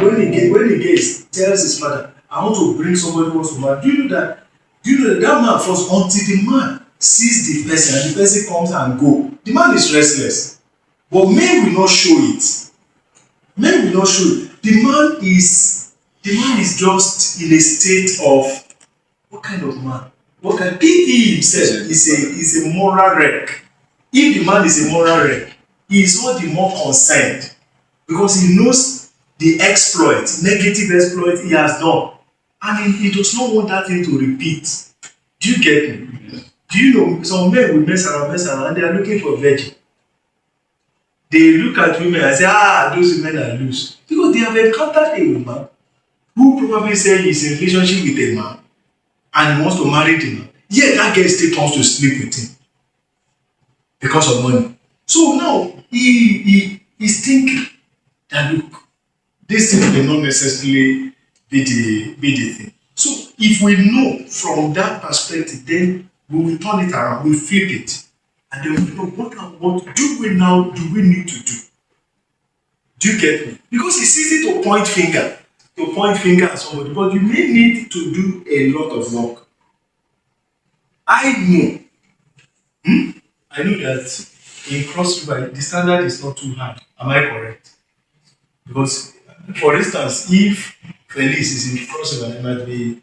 when he gets tells his father, I want to bring somebody who wants to marry. Do you know that? That man first, until the man sees the person and the person comes and go, the man is restless. But men will not show it. Men will not show it. The man is just in a state of what kind of man? If he himself is a moral wreck, if the man is a moral wreck, he is all the more concerned because he knows the negative exploit he has done, and he does not want that thing to repeat. Do you get me? Yeah. Do you know some men will mess around, and they are looking for virgin. They look at women and say, those women are loose. Because they have encountered a woman who probably said he's in a relationship with a man and he wants to marry the man. Yet that girl still comes to sleep with him because of money. So now he is thinking that look, this thing may not necessarily be the thing. So if we know from that perspective, then we will turn it around, we flip it. And then we know what do we need to do? Do you get me? Because it's easy to point finger at somebody, but you may need to do a lot of work. I know that in Cross River, the standard is not too hard. Am I correct? Because, for instance, if Felice is in Cross River, it might be,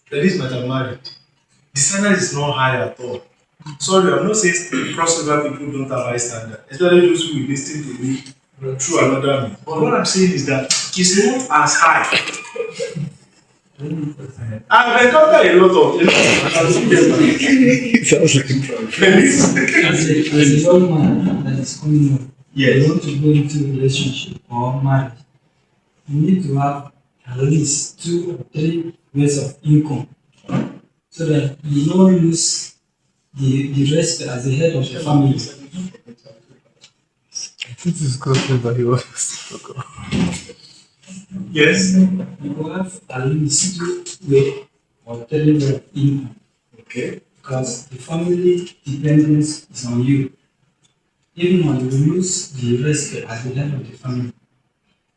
Felice might have married. The standard is not high at all. Sorry, I'm not saying Cross River people don't have high standard, especially those who will listen to me through another means. But what I'm saying is that it's not as high. I've encountered a lot of it sounds like Felice. As a young man that is coming up, Yes. you want to go into a relationship or marriage, you need to have at least 2 or 3 ways of income so that you don't lose the respect as the head of the family. this is good, but he was Yes. You have at least 2 ways or 3 ways of income Okay. because the family dependence is on you. Even when you lose the respect as the head of the family.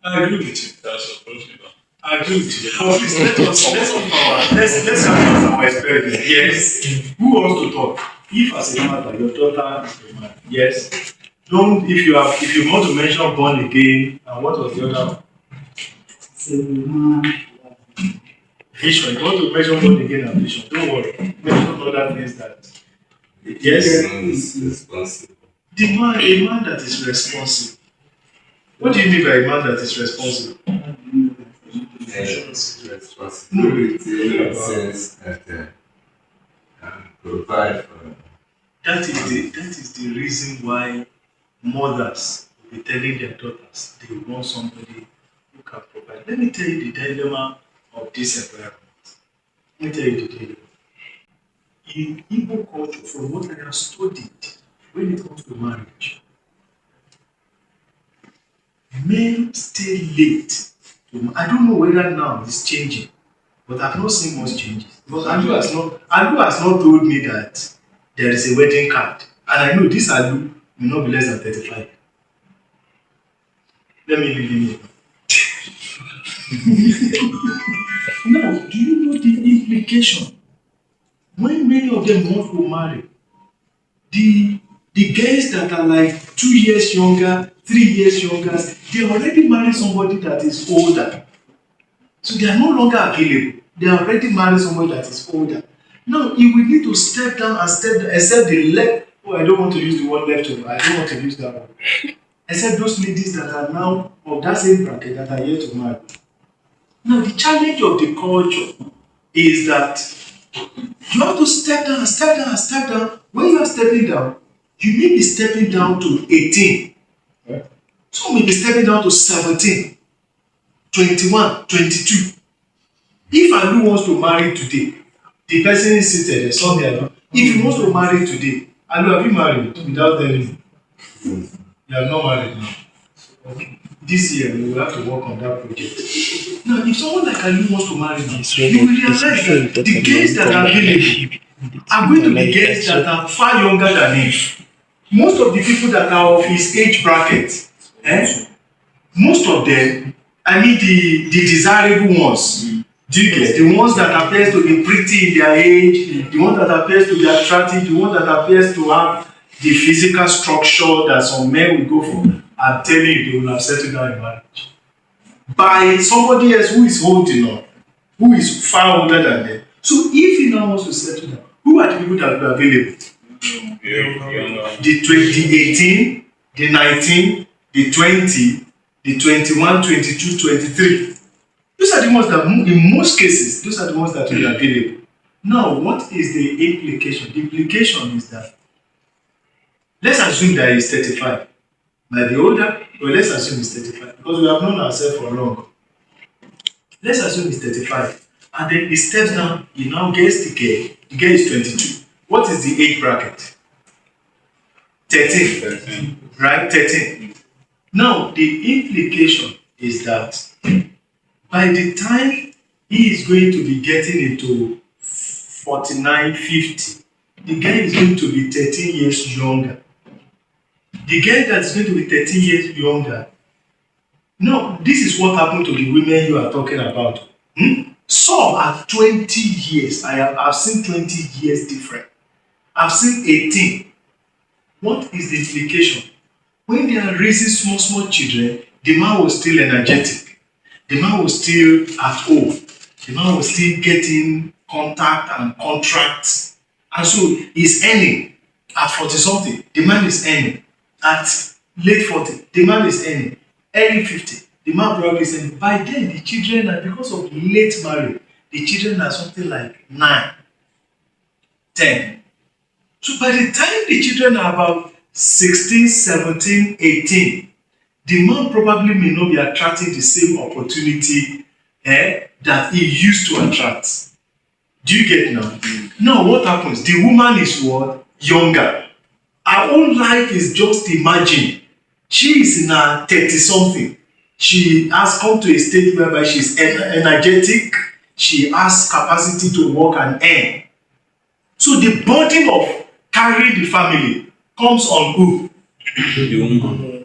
I agree with you. I agree with you. But please let's have our experience. Yes. Who wants to talk? If as a mother, your daughter is a man. Yes. Don't if you want to mention born again, and what was the other one? Vision. You want to mention born again and vision. Don't worry. Mention other things that yes. A man that is responsible. What do you mean by a man that is responsible? Responsibility in the sense that provide for. That is the reason why mothers will be telling their daughters they want somebody who can provide. Let me tell you the dilemma of this environment. Let me tell you the dilemma. In Igbo culture, from what I have studied, when it comes to marriage, men stay late. I don't know whether now it's changing, but I've not seen much changes. Because Andrew has not told me that there is a wedding card. And I know this Andrew will not be less than 35. Let me leave him here. Now, do you know the implication? When many of them want to marry, the girls that are like 2 years younger, 3 years younger, they already married somebody that is older. So they are no longer available. They are already married somebody that is older. Now, you will need to step down, except the left. Oh, I don't want to use the word leftover. I don't want to use that one. Except those ladies that are now of that same bracket that are yet to marry. Now, the challenge of the culture is that you have to step down. When you are stepping down, you may be stepping down to 18. Yeah. Some may be stepping down to 17, 21, 22. If Alu wants to marry today, the person is seated somewhere. If he wants to marry today, Alu, have you married without telling me? You have not married now. Okay. This year we will have to work on that project. Now, if someone like Alu wants to marry now, you will realize that the girls that are available are going to be girls that are far younger than him. Most of the people that are of his age bracket, most of them, I mean the desirable ones. Do you get the ones that appears to be pretty in their age, the one that appears to be attractive, the one that appears to have the physical structure that some men will go for? I'm telling you, they will have settled down in marriage by somebody else who is old enough, who is far older than them. So if he now wants to settle down, who are the people that will be available? The 18, the 19, the 20, the 21, 22, 23. Those are the ones that, in most cases, those are the ones that will be available. Now, what is the implication? The implication is that, let's assume that he's 35. Might be older, but let's assume he's 35 because we have known ourselves for long. Let's assume he's 35. And then he steps down, he now gets the girl. The girl is 22. What is the age bracket? 13. Right? 13. Now, the implication is that by the time he is going to be getting into 49, 50, the guy is going to be 13 years younger. The girl that's going to be 13 years younger. No, this is what happened to the women you are talking about. Some are 20 years. I've seen 20 years different. I've seen 18. What is the implication? When they are raising small children, the man was still energetic. The man was still at home. The man was still getting contact and contracts. And so he's earning at 40 something. The man is earning at late 40. The man is earning early 50. The man probably is earning. By then, the children are, because of late marriage, the children are something like 9, 10. So by the time the children are about 16, 17, 18, the man probably may not be attracting the same opportunity that he used to attract. Do you get now? Now what happens? The woman is what? Younger. Her own life is just, imagine. She is in her 30 something. She has come to a stage whereby she's energetic. She has capacity to work and earn. So the burden of carrying the family comes on who? The woman.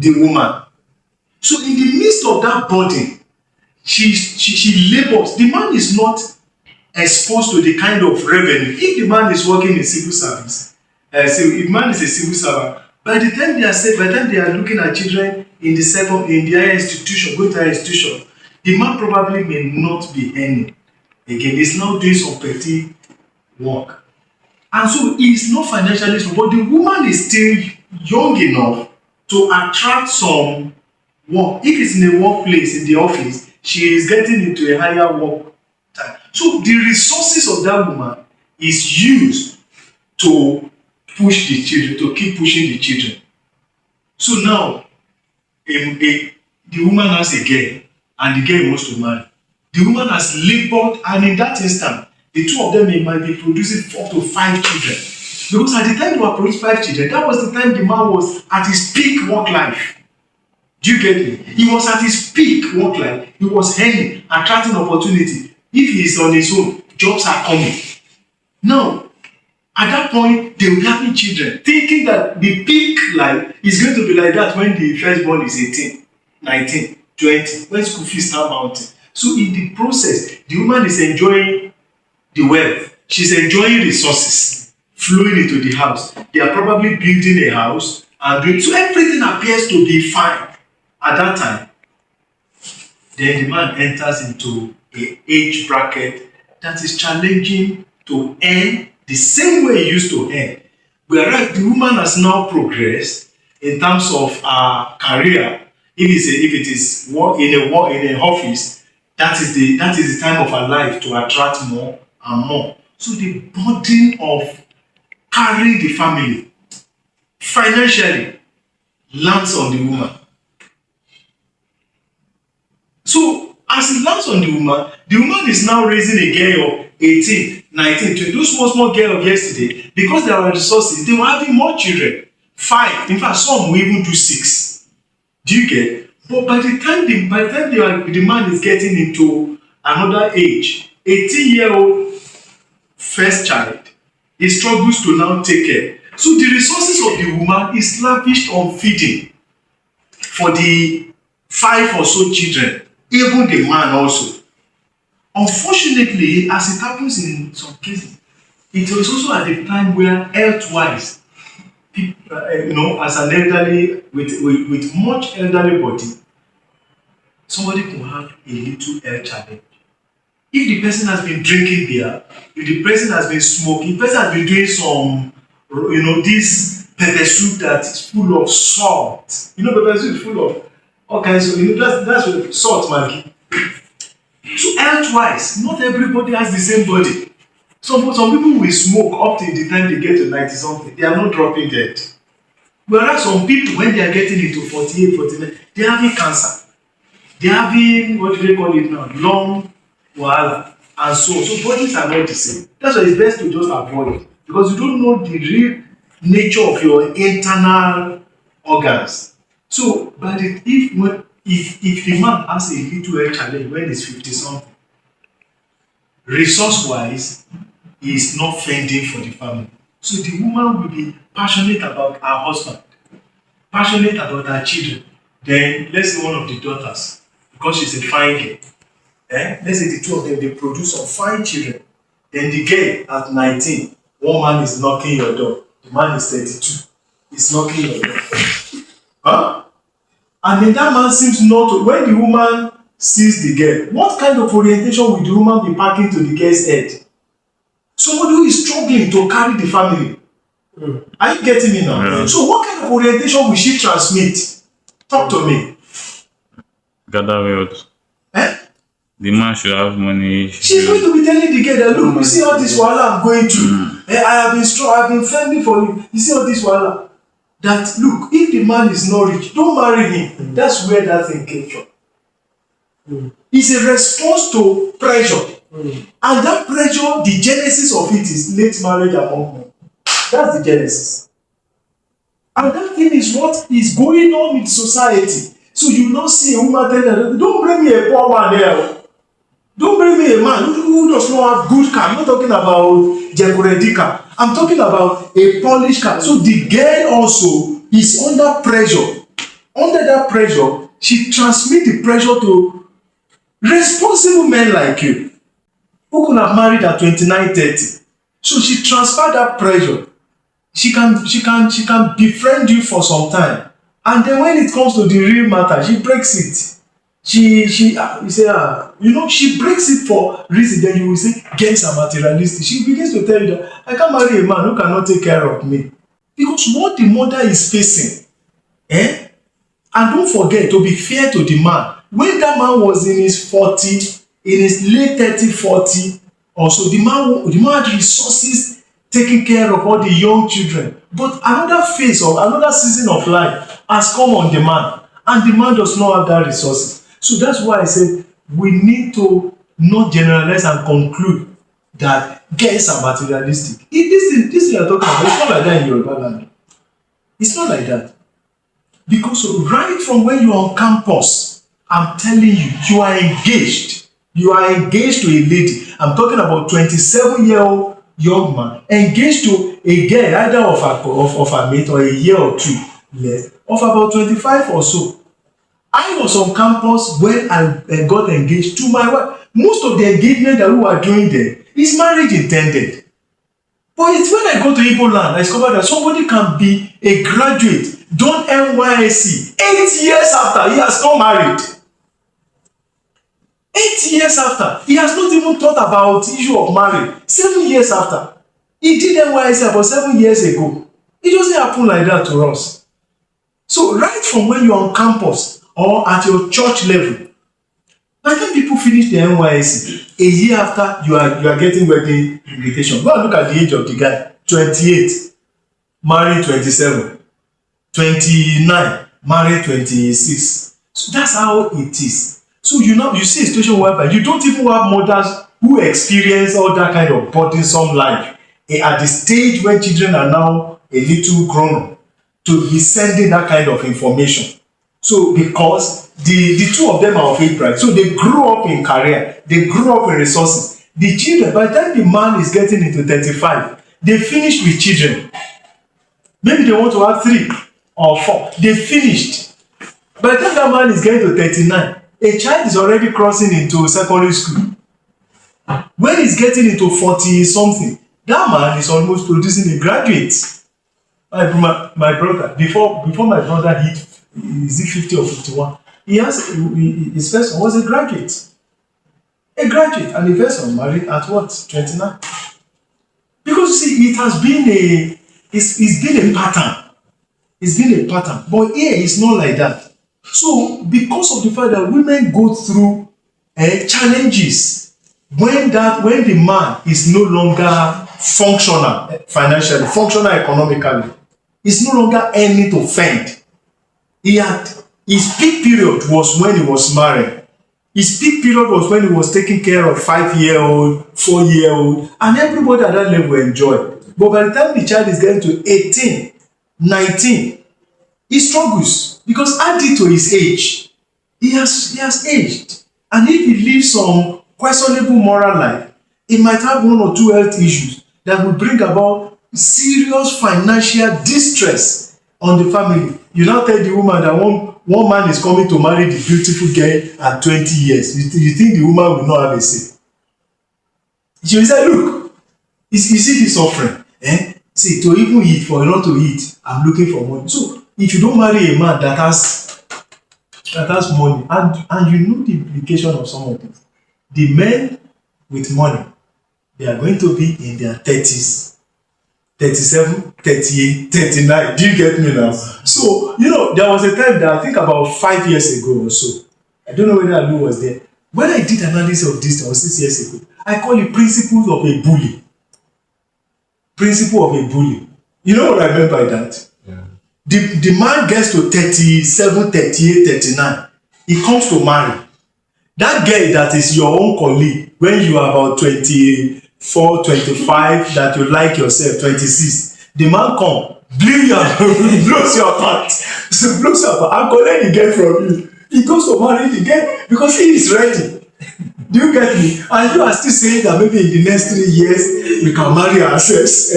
The woman. So in the midst of that burden, she labors. The man is not exposed to the kind of revenue. If the man is working in civil service, if the man is a civil servant, by the time they are said, by the time they are looking at children in the higher institution, going to higher institution, the man probably may not be earning. Again, he's now doing some petty work. And so he is not financially strong, but the woman is still young enough to attract some work. If it's in a workplace, in the office, she is getting into a higher work time. So the resources of that woman is used to push the children, to keep pushing the children. So now, the woman has a girl, and the girl wants to marry. The woman has labored, and in that instant, the two of them might be producing up to 5 children. Because at the time they were producing 5 children, that was the time the man was at his peak work life. Do you get me? He was at his peak work life. He was earning, attracting opportunity. If he is on his own, jobs are coming. Now, at that point, they will be having children, thinking that the peak life is going to be like that when the firstborn is 18, 19, 20, when school fees start mounting. So in the process, the woman is enjoying the wealth. She's enjoying resources flowing into the house. They are probably building a house and doing, so everything appears to be fine at that time. Then the man enters into an age bracket that is challenging to earn the same way he used to earn. Whereas the woman has now progressed in terms of her career. If it is work in an office, that is the time of her life to attract more and more. So the burden of carrying the family financially lands on the woman. So as it lands on the woman is now raising a girl of 18, 19, 20. Those small girls of yesterday, because there are resources, they were having more children. 5. In fact, some will even do 6. Do you get? But by the time the man is getting into another age, 18-year-old first child, he struggles to now take care. So the resources of the woman is lavished on feeding. for the 5 or so children, even the man also. Unfortunately, as it happens in some cases, it was also at the time where health-wise, people, as an elderly, with much elderly body, somebody could have a little health challenge. If the person has been drinking beer, if the person has been smoking, the person has been doing some, this pepper soup that is full of salt. Pepper soup is full of all kinds of, that's what salt, Maggi. So health-wise, not everybody has the same body. Some people will smoke up till the time they get to 90 something. They are not dropping dead. Whereas some people, when they are getting into 48, 49, they are having cancer. They are having, what do they call it now? Lung wahala and so on. So bodies are not the same. That's why it's best to just avoid it. Because you don't know the real nature of your internal organs. So, but if the man has a little health challenge when he's 50 something, resource-wise, he is not fending for the family. So the woman will be passionate about her husband, passionate about her children. Then let's say one of the daughters, because she's a fine girl, let's say the two of them, they produce some fine children. Then the girl at 19, one man is knocking your door. The man is 32, he's knocking your door. Huh? And then that man seems not to, when the woman sees the girl, what kind of orientation will the woman be packing to the girl's head? Somebody who is struggling to carry the family. Are you getting me now? Yeah. So what kind of orientation will she transmit? Talk to me. Gather wealth. The man should have money. She's going to be telling the girl that, look, you see all this wahala I'm going through. I have been strong, I've been fending for you. You see all this wahala. That, look, if the man is not rich, don't marry him. That's where that thing came from. It's a response to pressure. And that pressure, the genesis of it is late marriage among men. That's the genesis. And that thing is what is going on in society. So you will not see a woman tell her, don't bring me a poor man here. Don't bring me a man who does not have good car. I'm not talking about Jekuredi car. I'm talking about a polished car. So the girl also is under pressure. Under that pressure, she transmits the pressure to responsible men like you, who could have married at 29, 30. So she transferred that pressure. She can befriend you for some time. And then when it comes to the real matter, she breaks it. She breaks it for reason. Then you will say, girls are materialistic. She begins to tell you that I can't marry a man who cannot take care of me. Because what the mother is facing, and don't forget to be fair to the man. When that man was in his 40, in his late 30, 40, also the man had resources taking care of all the young children. But another phase or another season of life has come on the man, and the man does not have that resources. So that's why I said we need to not generalize and conclude that girls are materialistic. This thing you're talking about, it's not like that in Yoruba land. It's not like that. Because right from when you're on campus, I'm telling you, you are engaged. You are engaged to a lady. I'm talking about 27-year-old young man engaged to a girl, either of her mate or a year or two less, of about 25 or so. I was on campus when I got engaged to my wife. Most of the engagement that we were doing there is marriage intended. But it's when I go to Igbo land, I discovered that somebody can be a graduate, done NYSC, 8 years after he has not married. 8 years after, he has not even thought about the issue of marriage. 7 years after, he did NYSC about 7 years ago. It doesn't happen like that to us. So right from when you're on campus or at your church level, by the time people finish the NYSC, a year after you are getting wedding invitation. Go and look at the age of the guy. 28, married 27, 29, married 26. So that's how it is. So you see a situation whereby you don't even have mothers who experience all that kind of burdensome life at the stage when children are now a little grown up to be sending that kind of information. So because the two of them are of age bracket, so they grew up in career, they grew up in resources. The children, by the time the man is getting into 35, they finished with children. Maybe they want to have 3 or 4. They finished. By the time that man is getting to 39, a child is already crossing into secondary school. When he's getting into 40 something, that man is almost producing a graduate. My brother, before my brother hit, is it 50 or 51? His first one was a graduate. A graduate, and the first one married at what? 29. Because you see, it has been it's been a pattern. It's been a pattern. But here it's not like that. So because of the fact that women go through challenges when the man is no longer functional financially, functional economically, is no longer earning to fend. His peak period was when he was married. His peak period was when he was taking care of 5-year-old, 4-year-old, and everybody at that level enjoy. But by the time the child is getting to 18, 19, he struggles because added to his age, he has aged. And if he lives some questionable moral life, he might have 1 or 2 health issues that will bring about serious financial distress on the family. You now tell the woman that one man is coming to marry the beautiful girl at 20 years. You think the woman will not have a say? She will say, look, you see this offering, see, to even eat, for not to eat, I'm looking for money. So if you don't marry a man that has money, and you know the implication of some of this, the men with money, they are going to be in their 30s, 37, 38, 39. Do you get me now? So, there was a time that I think about 5 years ago or so, I don't know whether Alu was there. When I did analysis of this, that was 6 years ago, I call it principles of a bully. Principle of a bully. You know what I meant by that? Yeah. The man gets to 37, 38, 39. He comes to marry. That girl that is your own colleague, when you are about 24, 25, that you like yourself, 26, the man come, blows your apart. So blows your apart and collect the girl from you. He goes to marry the girl because he is ready. Do you get me? And you are still saying that maybe in the next 3 years we can marry ourselves.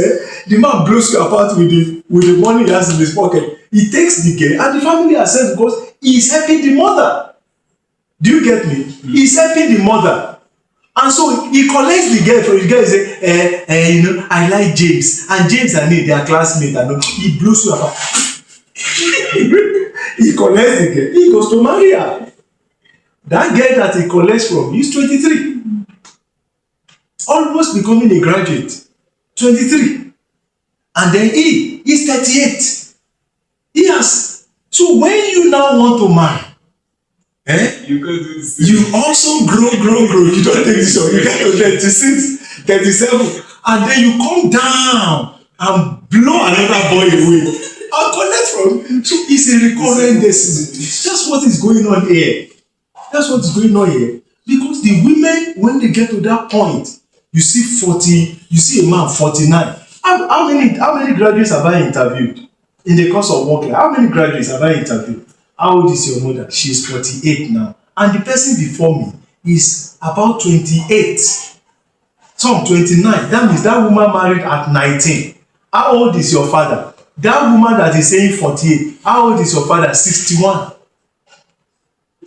The man blows you apart with the money he has in his pocket. He takes the girl and the family accepts because he is helping the mother. Do you get me? He is helping the mother. And so he collects the girl from the girl and say, I like James. And James and me, they are classmates. And he blows you apart. He collects the girl. He goes to marry her. That girl that he collects from is 23. Almost becoming a graduate. 23. And then he is 38. He has. So when you now want to marry, you also grow. You don't take this one. You get to 36, 37, and then you come down and blow another boy away and collect from. So it's a recurrent destiny. That's what is going on here. That's what is going on here. Because the women, when they get to that point, you see 40, you see a man 49. How many graduates have I interviewed in the course of working? How many graduates have I interviewed? How old is your mother? She is 48 now. And the person before me is about 28. Some 29. That means that woman married at 19. How old is your father? That woman that is saying 48. How old is your father? 61.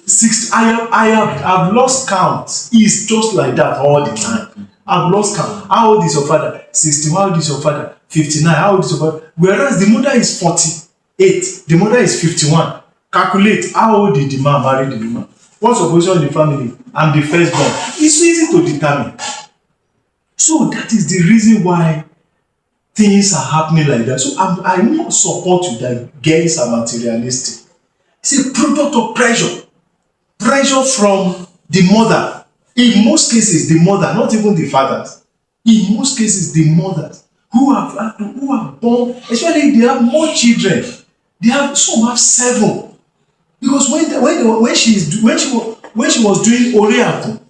60. I've lost count. It's just like that all the time. I've lost count. How old is your father? 60. How old is your father? 59. How old is your father? Whereas the mother is 48. The mother is 51. Calculate how old did the man marry the woman. What's your position in the family? I'm the firstborn. It's easy to determine. So that is the reason why things are happening like that. So I won't support you that girls are materialistic. It's a product of pressure. Pressure from the mother. In most cases, the mother, not even the fathers. In most cases, the mothers who have born, especially if they have more children. Some have 7. Because when she was doing Oriaku,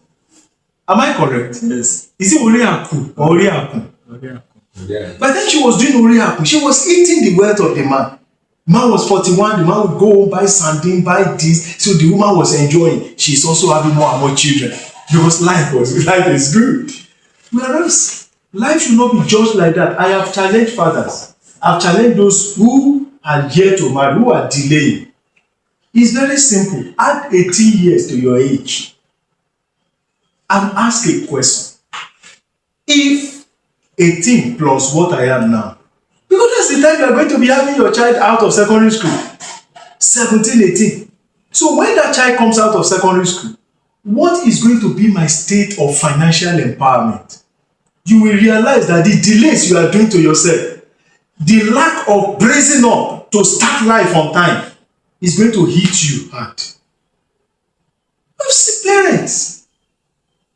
am I correct? Yes. Is it Oriaku or Oriaku? Yeah. By the time she was doing Oriaku, she was eating the wealth of the man. Man was 41, the man would go buy sardine, buy this. So the woman was enjoying. She's also having more and more children. Because life is good. Whereas life should not be judged like that. I have challenged fathers. I've challenged those who are yet to marry, who are delaying. It's very simple. Add 18 years to your age and ask a question. If 18 plus what I am now, because that's the time you are going to be having your child out of secondary school, 17, 18. So when that child comes out of secondary school, what is going to be my state of financial empowerment? You will realize that the delays you are doing to yourself, the lack of bracing up to start life on time is going to hit you hard. We've seen parents.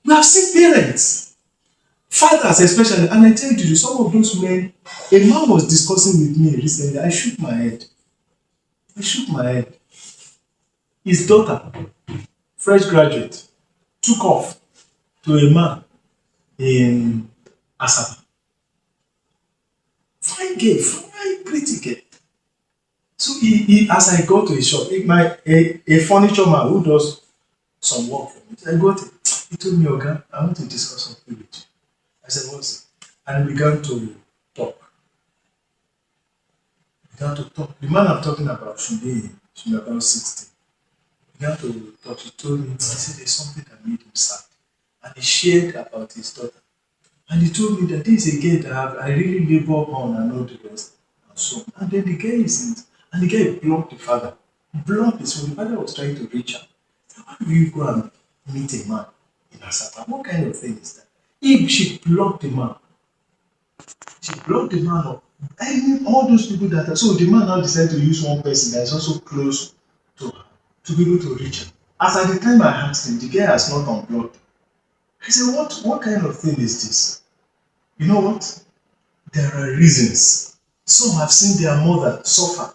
We have seen parents. Fathers especially. And I tell you, some of those men, a man was discussing with me recently. I shook my head. His daughter, fresh graduate, took off to a man in Asaba. Fine girl, fine, pretty girl. So as I got to his shop, a furniture man who does some work for me, I got it. He told me, "Oga, I want to discuss something with you." I said, "What's it?" And we began to talk. The man I'm talking about should be about 60. We began to talk. He told me, he said there's something that made him sad. And he shared about his daughter. And he told me that this is a girl that I really labor on and all the rest. And so, and then the guy isn't. And the guy blocked the father. Blocked his phone. The father was trying to reach out. Why do you go and meet a man in Asaba? What kind of thing is that? If she blocked the man, up. I mean, all those people that are, so the man now decided to use one person that is also close to her to be able to reach her. As at the time I asked him, the guy has not unblocked. I said, what kind of thing is this? You know what? There are reasons. Some have seen their mother suffer,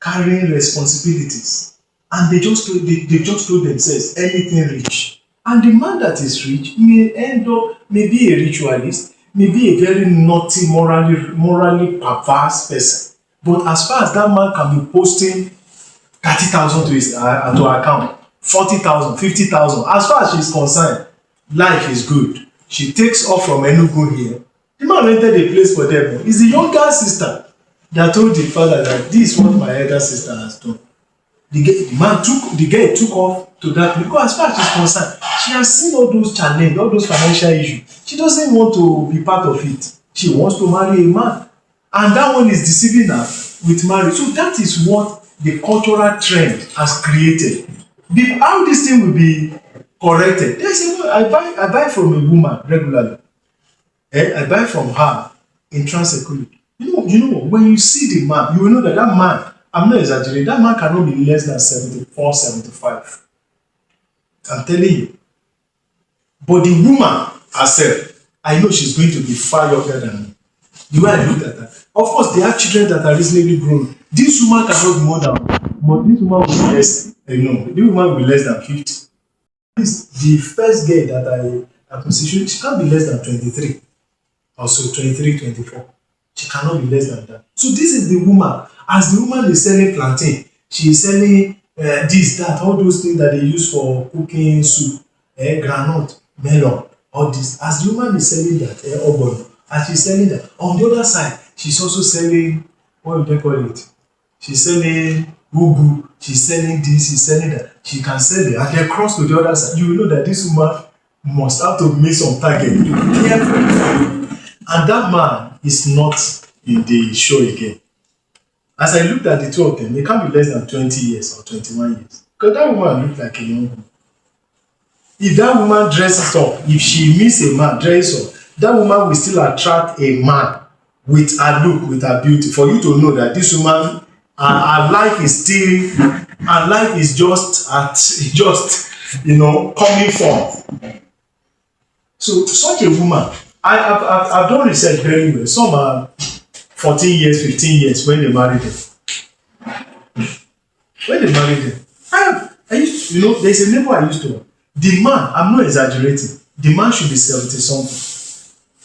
carrying responsibilities, and they just told themselves anything rich. And the man that is rich may end up, may be a ritualist, may be a very naughty, morally perverse person. But as far as that man can be posting 30,000 to his account, 40,000, 50,000, as far as she's concerned, life is good. She takes off from Enugu here. The man rented a place for them. It's the younger sister that told the father that this is what my elder sister has done. The girl took off to that because as far as she's concerned, she has seen all those challenges, all those financial issues. She doesn't want to be part of it. She wants to marry a man. And that one is deceiving her with marriage. So that is what the cultural trend has created. How this thing will be corrected? They say, well, I buy from a woman regularly. I buy from her in Trans-Security. You know what? When you see the man, you will know that man, I'm not exaggerating, that man cannot be less than 74, 75. I'm telling you. But the woman herself, I know she's going to be far younger than me. The way I look at her. Of course, they have children that are reasonably grown. This woman cannot be more than, but this woman will be less, this woman will be less than 50. The first girl that I consider, she can't be less than 23. Also 23, 24. She cannot be less than that. So this is the woman. As the woman is selling plantain, she is selling this, that, all those things that they use for cooking soup, granite, melon, all this. As the woman is selling that, obono, as she's selling that, on the other side, she's also selling, what do they call it? She's selling ugu, she's selling this, she's selling that. She can sell it, and then cross to the other side. You will know that this woman must have to make some target to be careful. And that man is not in the show again. As I looked at the two of them, they can't be less than 20 years or 21 years. Because that woman looked like a young woman. If that woman dresses up, if she meets a man, dresses up, that woman will still attract a man with her look, with her beauty. For you to know that this woman, her life is still, her life is just coming forth. So such a woman, I've done research very well. Some are 14 years, 15 years when they marry them. I used to, there's a neighbor I used to know. The man, I'm not exaggerating, the man should be 70 something.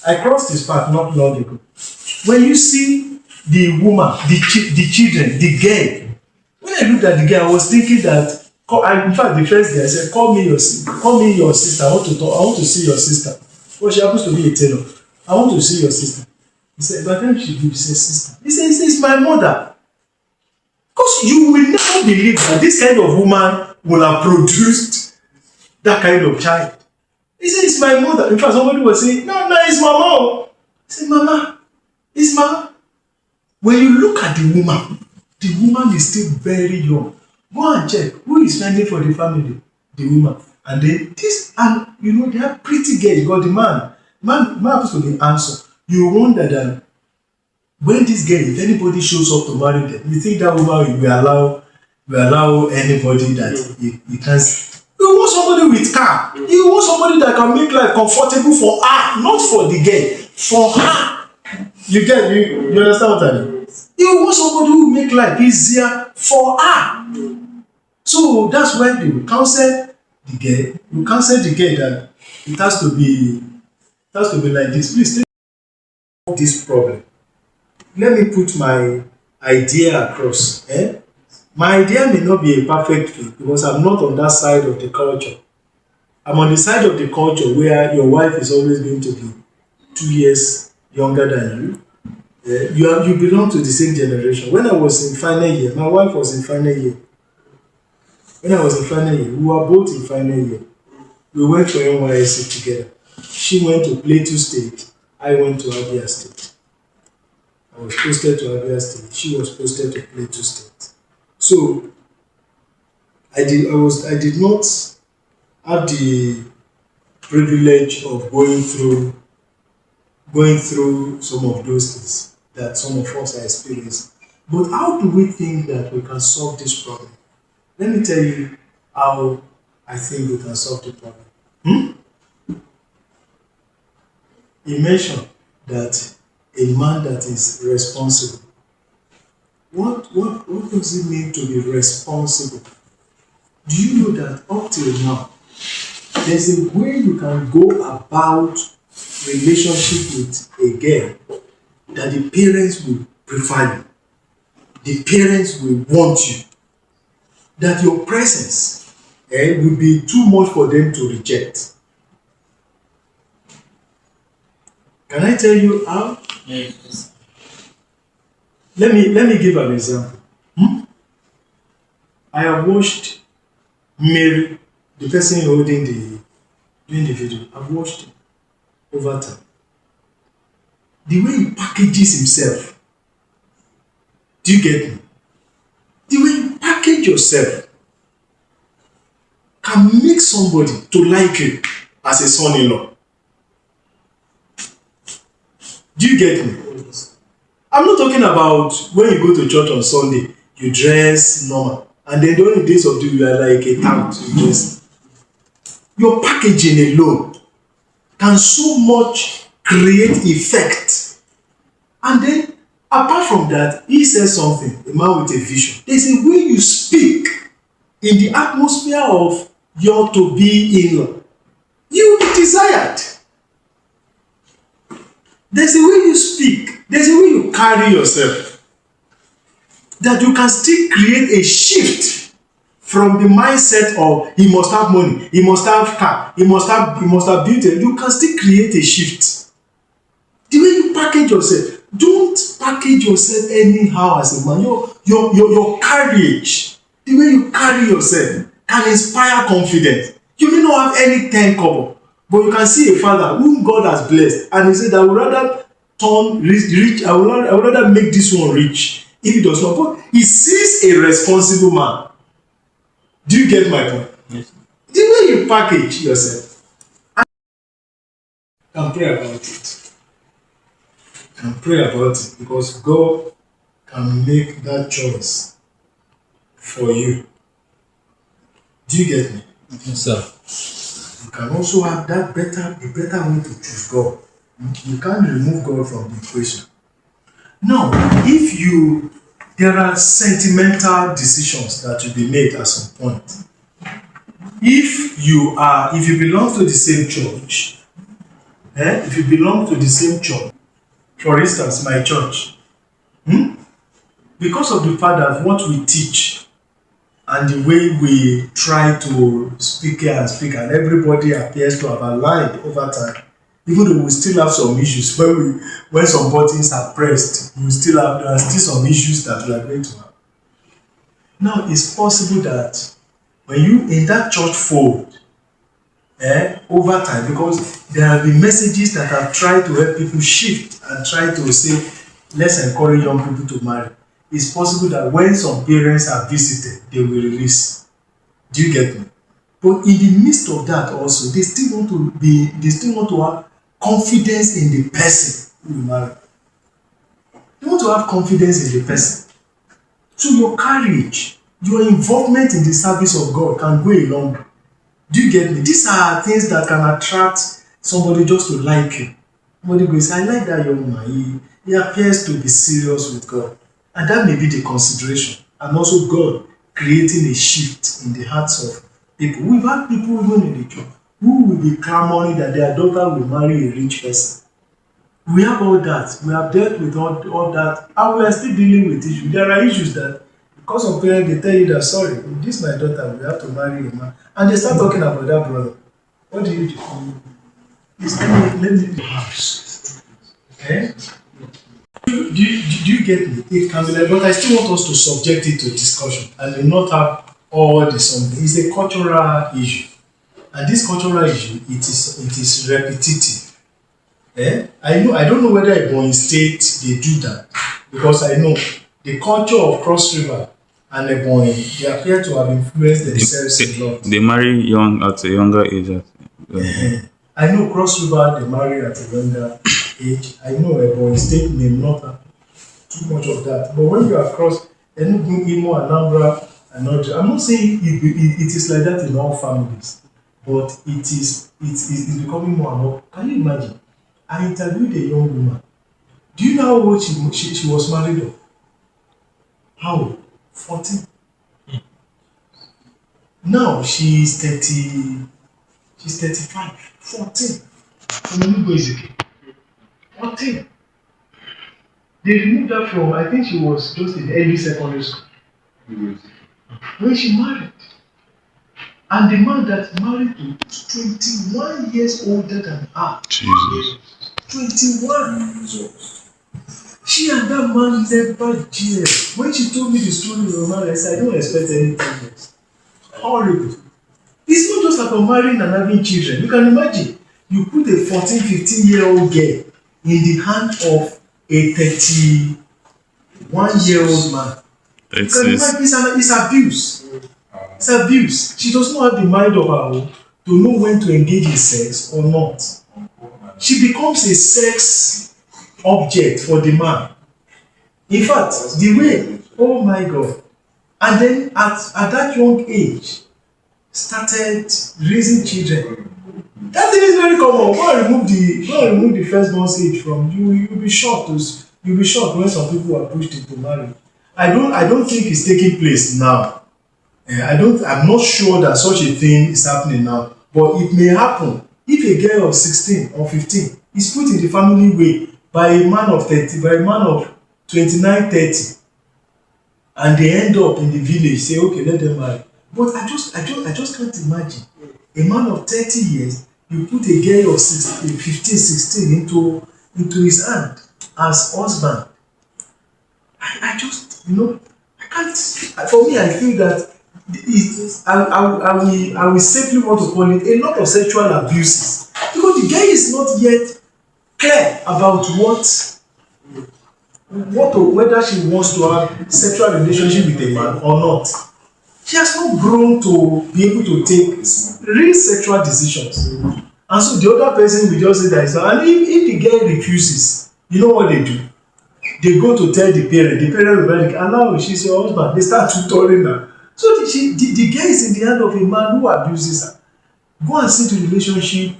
I crossed his path not long ago. When you see the woman, the children, the girl, when I looked at the girl, I was thinking that, in fact, the first day I said, call me your sister. I want to see your sister. Well, she happens to be a tailor. I want to see your sister. He said, by the time she said, sister. He said, it's my mother. Because you will never believe that this kind of woman will have produced that kind of child. He said, it's my mother. In fact, somebody was saying, no, it's mama. He said, mama, it's mama. When you look at the woman is still very young. Go and check who is fending for the family, the woman. And then this, and they are pretty girls. Got the man happens to be answer. You wonder that when this girl, if anybody shows up to marry them, you think that woman will allow anybody that you can't see. You want somebody with car. You want somebody that can make life comfortable for her, not for the girl, for her. You understand what I mean? You want somebody who will make life easier for her. So that's why they will counsel the girl. You counsel the girl that it has to be like this. Please take this problem. Let me put my idea across. My idea may not be a perfect fit because I'm not on that side of the culture. I'm on the side of the culture where your wife is always going to be 2 years younger than you. You belong to the same generation. When I was in final year, my wife was in final year. When I was in final year, we were both in final year. We went for NYSC together. She went to Plateau State. I went to Abia State. I was posted to Abia State. She was posted to Plateau State. So I did not have the privilege of going through some of those things that some of us are experiencing. But how do we think that we can solve this problem? Let me tell you how I think we can solve the problem. He mentioned that a man that is responsible. What does it mean to be responsible? Do you know that up till now, there's a way you can go about relationship with a girl that the parents will prefer you, the parents will want you, that your presence will be too much for them to reject. Can I tell you how? Yes. Let me give an example. I have watched Mary, the person doing the video. I've watched him over time. The way he packages himself. Do you get me? The way you package yourself can make somebody to like you as a son-in-law. Do you get me? I'm not talking about when you go to church on Sunday, you dress normal, and then during the days of the week, you are like a tout. You dress. Your packaging alone can so much create effect. And then, apart from that, he says something, a man with a vision. There's a way you speak in the atmosphere of your to-be-in-law. You will be desired. There's a way you speak. There's a way you carry yourself that you can still create a shift from the mindset of he must have money, he must have car, he must have beauty. You can still create a shift. The way you package yourself, don't package yourself anyhow as a man. Your courage, the way you carry yourself can inspire confidence. You may not have any 10 kobo, but you can see a father whom God has blessed, and he said, I would rather turn rich, I would rather make this one rich if he does not. But he sees a responsible man. Do you get my point? Yes. The way you package yourself, and pray about it. And pray about it, because God can make that choice for you. Do you get me? Yes, sir. You can also have the better way to choose God. You can't remove God from the equation. Now, there are sentimental decisions that will be made at some point. If you belong to the same church, for instance, my church, because of the fact that what we teach and the way we try to speak here and speak, and everybody appears to have aligned over time, even though we still have some issues when some buttons are pressed, there are still some issues that we are going to have. Now it's possible that when you in that church fold, over time, because there have been messages that have tried to help people shift and try to say, let's encourage young people to marry. It's possible that when some parents are visited, they will release. Do you get me? But in the midst of that also, they still want to have confidence in the person who will marry. They want to have confidence in the person. So your courage, your involvement in the service of God can go a long way. Do you get me? These are things that can attract somebody just to like you. Somebody goes, I like that young man. He appears to be serious with God. And that may be the consideration. And also God creating a shift in the hearts of people. We've had people even in the church who will be clamoring that their daughter will marry a rich person. We have all that. We have dealt with all that. And we are still dealing with issues. There are issues that because of parents, they tell you that, sorry, this my daughter, we have to marry a man. And they start talking about that brother. What do you do? It's let me the house. Okay? Do you get me? It can be like, but I still want us to subject it to discussion and not have all the something. It's a cultural issue. And this cultural issue, it is repetitive. I don't know whether Ebonyi State they do that, because I know the culture of Cross River and Ebonyi, they appear to have influenced themselves a lot. They marry young at a younger age. I know Cross River they marry at a younger age. I know Ebonyi State may not have too much of that. But when you are across Enugu, Imo, Anambra, and not, I'm not saying it is like that in all families, but it is becoming more and more. Can you imagine? I interviewed a young woman. Do you know how old she was married of? How old? 14. Now she's 30. She's 35. 14. From 14. They removed her from, I think she was just in early secondary school. When she married. And the man that married to was 21 years older than her. Jesus. 21. She and that man never jail. When she told me the story of her marriage, I said, I don't expect anything else. Horrible. It's not just about marrying and having children. You can imagine, you put a 14, 15-year-old girl in the hand of a 31-year-old man. You can imagine, it's abuse. It's abuse. She does not have the mind of her own to know when to engage in sex or not. She becomes a sex object for the man. In fact, the way, oh my God. And then at that young age, started raising children. That thing is very common. Go and remove the firstborn's age from you. You'll be shocked. You'll be shocked when some people are pushed into marriage. I don't think it's taking place now. I'm not sure that such a thing is happening now. But it may happen if a girl of 16 or 15 is put in the family way by a man of 30, by a man of 29, 30, and they end up in the village, say, okay, let them marry. But I just can't imagine a man of 30 years, you put a girl of 15, 16 into his hand as husband. I just, I can't. For me, I feel that I will safely want to call it a lot of sexual abuses, because the guy is not yet clear about whether she wants to have sexual relationship with a man or not. She has not grown to be able to take real sexual decisions. And so the other person will just say that it's not. And if the girl refuses, you know what they do? They go to tell the parent will be like, and now she's your husband. They start tutoring her. So the girl is in the hand of a man who abuses her. Go and see the relationship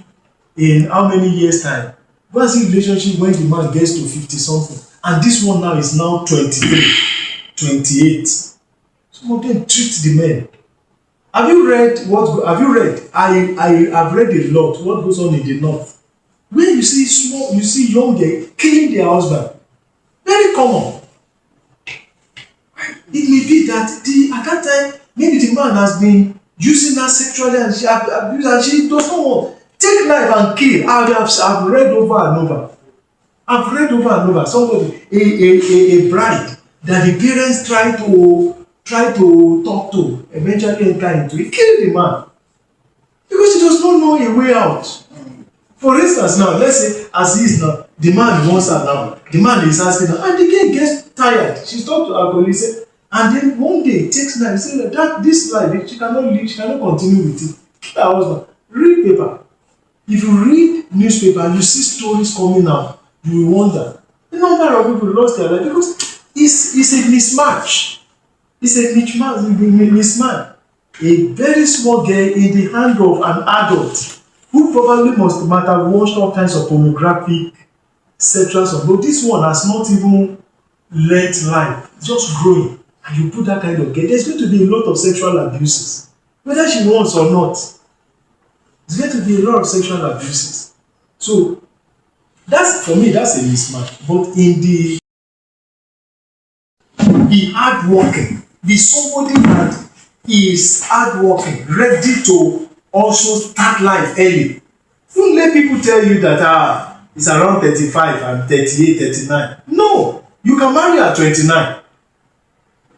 in how many years' time? Go and see the relationship when the man gets to 50 something. And this one now is now 23, 28. Some of them treat the men. Have you read? I've read a lot what goes on in the north. Where you see young girls killing their husband. Very common. It may be that at that time, maybe the man has been using her sexually and she abused and she does not want. Take knife and kill. I've read over and over. Somebody, a bride that the parents try tried to talk to eventually enter into it, killed the man because he does not know a way out. For instance, now let's say as he is now, the man wants her now, the man is asking her, and the girl gets tired. She talked to her colleague, say, and then one day it takes time, say that this life she cannot live, she cannot continue with it. Kill her husband. Read paper. If you read newspaper and you see stories coming out, you will wonder the number of people lost their life because it's a mismatch. It's a mismatch. A very small girl in the hand of an adult who probably might have watched all kinds of pornographic sexual stuff, but this one has not even learnt life, just growing, and you put that kind of girl, there's going to be a lot of sexual abuses, whether she wants or not. There's going to be a lot of sexual abuses. So that's, for me, that's a mismatch. But in the be hardworking, be somebody that is hardworking, ready to also start life early. Don't let people tell you that it's around 35 and 38, 39. No, you can marry at 29.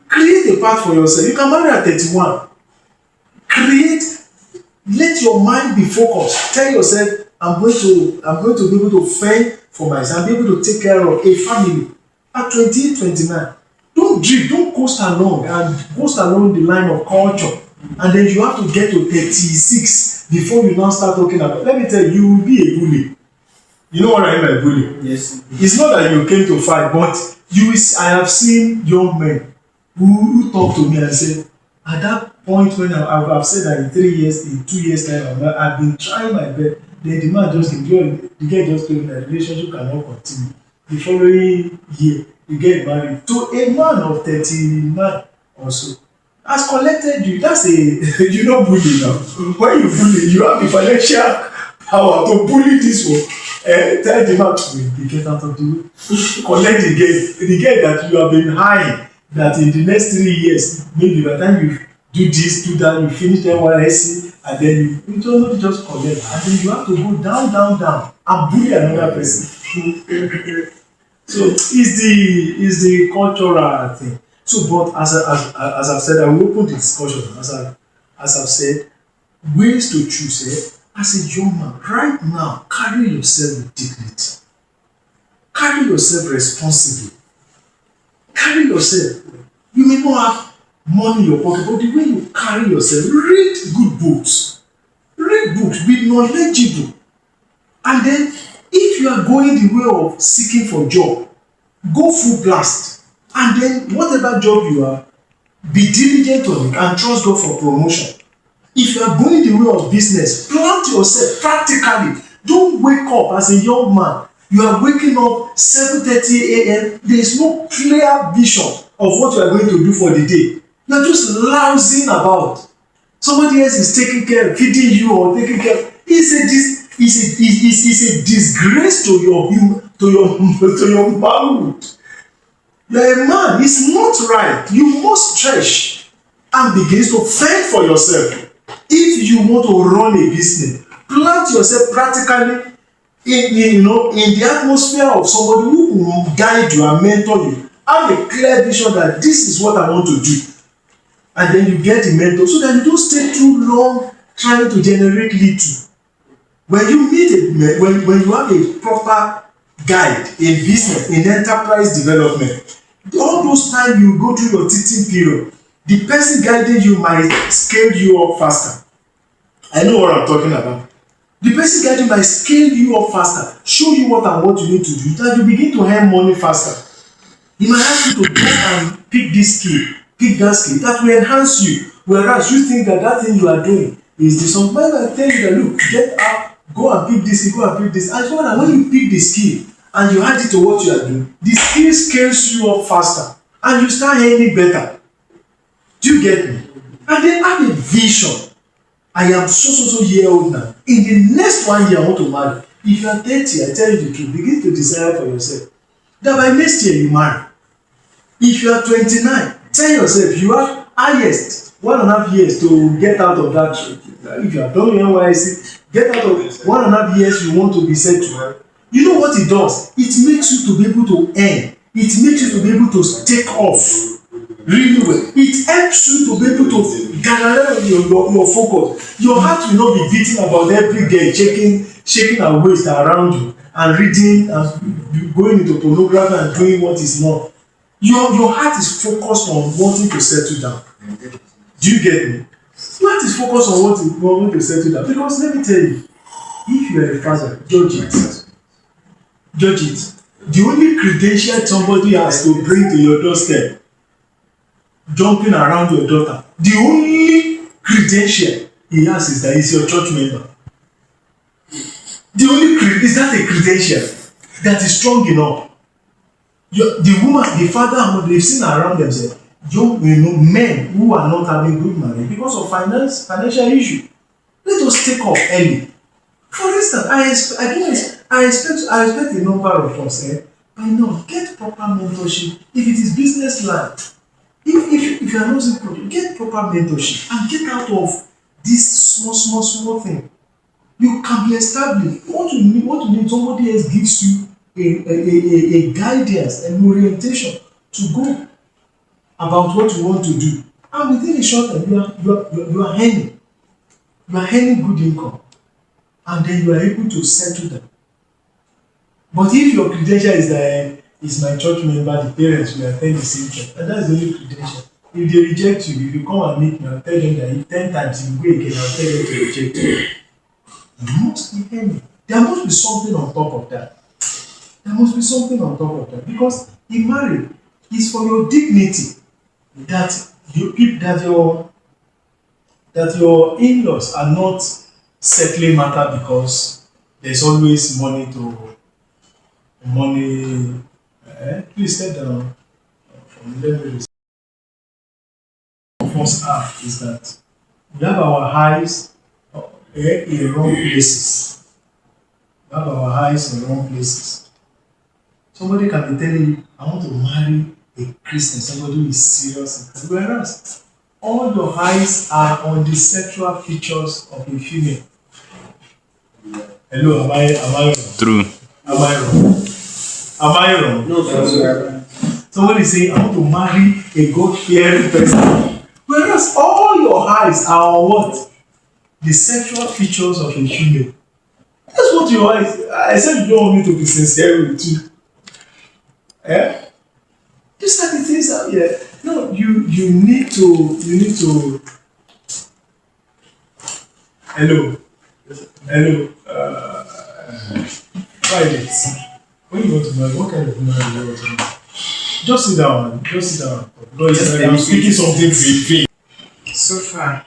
Create a path for yourself. You can marry at 31. Let your mind be focused. Tell yourself, I'm going to be able to fend for myself, be able to take care of a family at 28, 29. Don't drift, don't coast along the line of culture. And then you have to get to 36 before you now start talking about. Let me tell you, you will be a bully. You know what I mean by bully? Yes. It's not that you came to fight, but I have seen young men who talk to me and say, at that point when I've said that in 3 years, in 2 years time, I've been trying my best. Then the man just enjoyed, the girl just told me that the relationship cannot continue. The following year, you get married to a man of 39 or so. Has collected you. That's you know bully now. When you bully, you have the financial power to bully this one. Tell the man to get out of the way. Collect the girl that you have been high. That in the next 3 years, maybe by the time you do this, do that, you finish NYSC, and then you don't just collect, and then you have to go down, and bully another person. So it's the cultural thing. So, but as I've said, I will open the discussion. As I've said, ways to choose. As a young man, right now, carry yourself with dignity. Carry yourself responsibly. Carry yourself. You may not have money in your pocket, but the way you carry yourself, read good books. Read books, be knowledgeable. And then, if you are going the way of seeking for job, go full blast. And then, whatever job you have, be diligent on it and trust God for promotion. If you are going the way of business, plant yourself practically. Don't wake up as a young man. You are waking up 7:30 a.m. There is no clear vision of what you are going to do for the day. You are just lounging about. Somebody else is taking care, feeding you or taking care. It's a disgrace to your manhood. You are a man. It's not right. You must stretch and begin to fend for yourself. If you want to run a business, plant yourself practically in the atmosphere of somebody who will guide you and mentor you. Have a clear vision that this is what I want to do, and then you get the mentor so that you don't stay too long trying to generate little. When you meet when you have a proper guide in business, in enterprise development, all those times you go through your teaching period, the person guiding you might scale you up faster. I know what I'm talking about. The person guiding might scale you up faster, show you what you need to do, that you begin to earn money faster. He might ask you to go and pick this skill, pick that skill, that will enhance you. Whereas you think that thing you are doing is the some. When I tell you that, look, get up, go and pick this, go and pick this. I swear that when you pick the skill and you add it to what you are doing, the skill scales you up faster and you start earning better. Do you get me? And then have a vision. I am so year old now. In the next 1 year, I want to marry. If you are 30, I tell you the truth, begin to desire for yourself. That by next year you marry. If you are 29, tell yourself you have highest 1.5 years to get out of that. If you have done NYSC, get out of 1.5 years you want to be settled. You know what it does? It makes you to be able to earn. It makes you to be able to take off. really well. It helps you to be able to gather your focus. Your heart will not be beating about every day, shaking her waist around you and reading and going into pornography and doing what is not. Your heart is focused on wanting to settle down. Do you get me? Your heart is focused on wanting to settle down. Because let me tell you, if you are a father, judge it. Judge it. The only credential somebody has to bring to your doorstep, jumping around your daughter, the only credential he has is that he's your church member. The only is that a credential that is strong enough. The woman, the father and mother, they've seen around themselves. Men who are not having good marriage because of financial issue. Let us take off early. For instance, I expect a number of us by now get proper mentorship. If it is business line, if you are not supported, get proper mentorship and get out of this small thing. You can be established. What you need, somebody else gives you a guidance and orientation to go about what you want to do. And within a short time, you are earning. You are earning good income. And then you are able to settle them. But if your credential is that is my church member, the parents will attend the same church, and that's the only credential. If they reject you, if you come and meet me, I'll tell them that if 10 times you go again, I'll tell them to reject you. You must be earning. There must be something on top of that. There must be something on top of that. Because in marriage, it's for your dignity that your in-laws are not settling matter because there's always money. Please step down from the level of first half is that we have our eyes in the wrong places. We have our eyes in the wrong places. Somebody can be telling you, I want to marry a Christian, somebody who is serious. Whereas all your eyes are on the sexual features of a female. Hello, am I wrong? True. Am I wrong? Am I wrong? No, sir. Somebody is saying, I want to marry a God-fearing person. Whereas all your eyes are on what? The sexual features of a female. That's what your eyes. I said you don't want me to be sincere with you. Eh? These are the things out here. No, you need to. Hello. Try this. When you want to marry, what kind of woman do you want to marry? Just sit down. Because I'm speaking something to you. So far.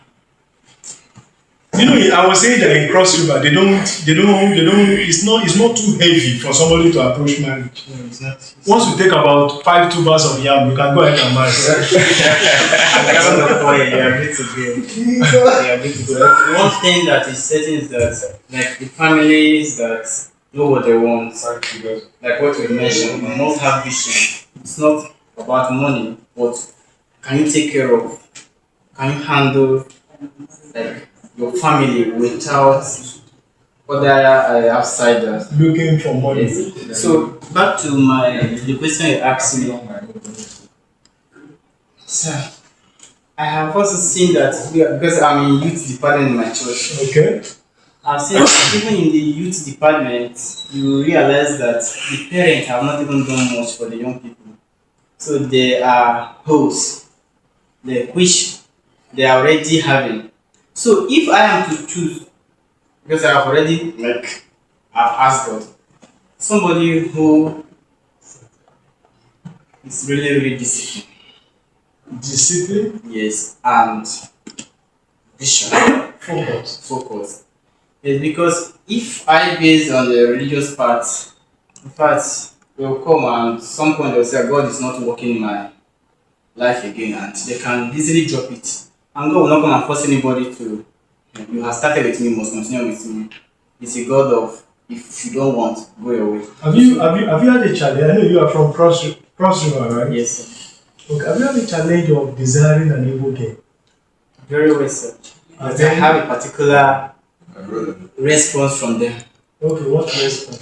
You know, I was saying that in Cross River, they don't. It's not too heavy for somebody to approach marriage. No, it's not. Once you take about 5 tubers of yam, you can go ahead and marry. One thing that is certain is that, like, the families that know what they want, like what we mentioned, we must have vision. It's not about money, but can you take care of, can you handle, like, your family without other outsiders Looking for money. Yes. So back to the question you asked me. Sir, I have also seen that because I'm in youth department in my church. Okay. I've seen that even in the youth department, you realize that the parents have not even done much for the young people. So they are hosts, which they are already having. So if I am to choose, because I have already I've asked God, somebody who is really disciplined. Discipline. Yes, and vision. Focus. Yes, because if I base on the religious part, in fact, they'll come and some point they'll say God is not working in my life again, and they can easily drop it. And God will not come and force anybody to. You have started with me, must continue with me. It's a God of if you don't want, go your way. Have you had a challenge? I know you are from Cross River, right? Yes, sir. Okay. Have you had a challenge of desiring an able girl? Very well, sir. But I have a particular response from them. Okay, what response?